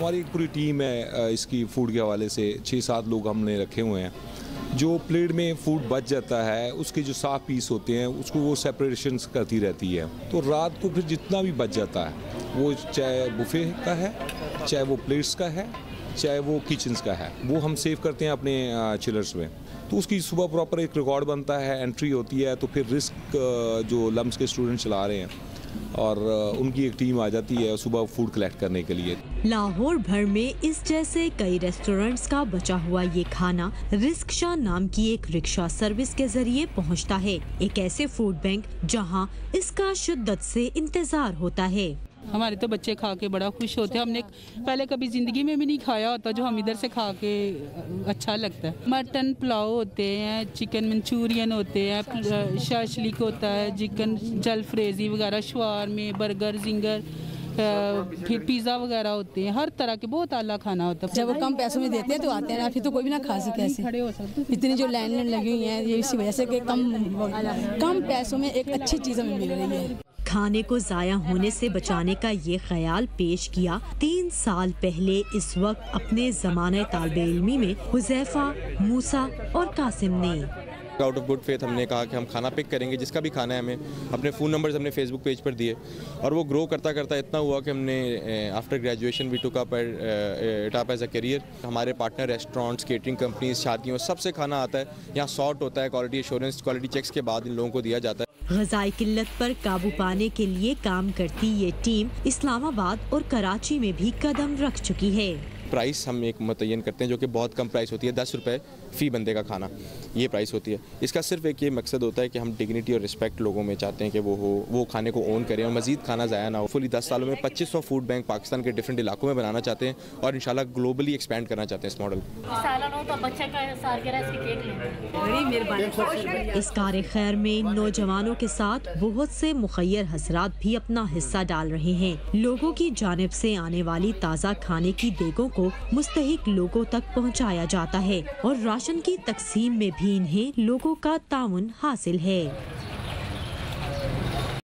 हमारी एक पूरी टीम है इसकी फूड के हवाले से 6-7 लोग हमने रखे हुए हैं। जो प्लेट में फूड बच जाता है उसके जो साफ पीस होते हैं उसको वो सेपरेशन करती रहती है। तो रात को फिर जितना भी बच जाता है वो चाहे बुफे का है, चाहे वो प्लेट्स का है, चाहे वो किचन्स का है, वो हम सेव करते हैं अपने चिलर्स में। तो उसकी सुबह प्रॉपर एक रिकॉर्ड बनता है, एंट्री होती है। तो फिर रिस्क जो लम्स के स्टूडेंट चला रहे हैं और उनकी एक टीम आ जाती है सुबह फूड कलेक्ट करने के लिए। लाहौर भर में इस जैसे कई रेस्टोरेंट्स का बचा हुआ ये खाना रिस्क नाम की एक रिक्शा सर्विस के जरिए पहुंचता है। एक ऐसे फूड बैंक जहां इसका शिद्दत से इंतजार होता है। हमारे तो बच्चे खा के बड़ा खुश होते हैं। हमने पहले कभी ज़िंदगी में भी नहीं खाया होता, जो हम इधर से खा के अच्छा लगता है। मटन पुलाव होते हैं, चिकन मंचूरियन होते हैं, शाशलिक होता है, चिकन जलफ्रेजी वगैरह, शवारमे, बर्गर, जिंगर, फिर पिज़्ज़ा वगैरह होते हैं। हर तरह के बहुत आला खाना होता है। जब वो कम पैसों में देते हैं तो आते हैं, फिर तो कोई भी ना खा सके ऐसे। इतनी जो लाइन लगी हुई है ये इसी वजह से कि कम पैसों में एक अच्छी चीज़ हमें मिल रही है। खाने को जाया होने से बचाने का ये ख्याल पेश किया 3 साल पहले इस वक्त अपने ज़माने तालिबे इल्मी में हुज़ैफा, मूसा और कासिम ने। आउट ऑफ गुड फेथ हमने कहा कि हम खाना पिक करेंगे, जिसका भी खाना है हमें। अपने फ़ोन नंबर्स हमने फेसबुक पेज पर दिए और वो ग्रो करता करता इतना हुआ कि हमने after graduation we took up as a career. हमारे पार्टनर रेस्टोरेंट्स, केटरिंग कंपनीज, शादियों सबसे खाना आता है। यहाँ सॉर्ट होता है, क्वालिटी एश्योरेंस, क्वालिटी चेक्स के बाद इन लोगों को दिया जाता है। ग़िज़ाई किल्लत पर काबू पाने के लिए काम करती ये टीम इस्लामाबाद और कराची में भी कदम रख चुकी है। प्राइस हम एक मुतय्यन करते हैं जो कि बहुत कम प्राइस होती है, 10 रुपये फ़ी बंदे का खाना, ये प्राइस होती है। इसका सिर्फ एक ये मकसद होता है कि हम डिग्निटी और रिस्पेक्ट लोगों में चाहते हैं कि वो खाने को ओन करें और मज़ीद खाना ज़ाया ना हो। फुली 10 सालों में 2500 फूड बैंक पाकिस्तान के डिफरेंट इलाकों में बनाना चाहते हैं और इंशाल्लाह ग्लोबली एक्सपेंड करना चाहते हैं इस मॉडल। इस कार्य खैर में नौजवानों के साथ बहुत से मुखय्यर हज़रात भी अपना हिस्सा डाल रहे हैं। लोगों की जानिब से आने वाली ताज़ा खाने की देगों को मुस्तहिक लोगों तक पहुंचाया जाता है और राशन की तकसीम में भी इन्हें लोगों का ताउन हासिल है।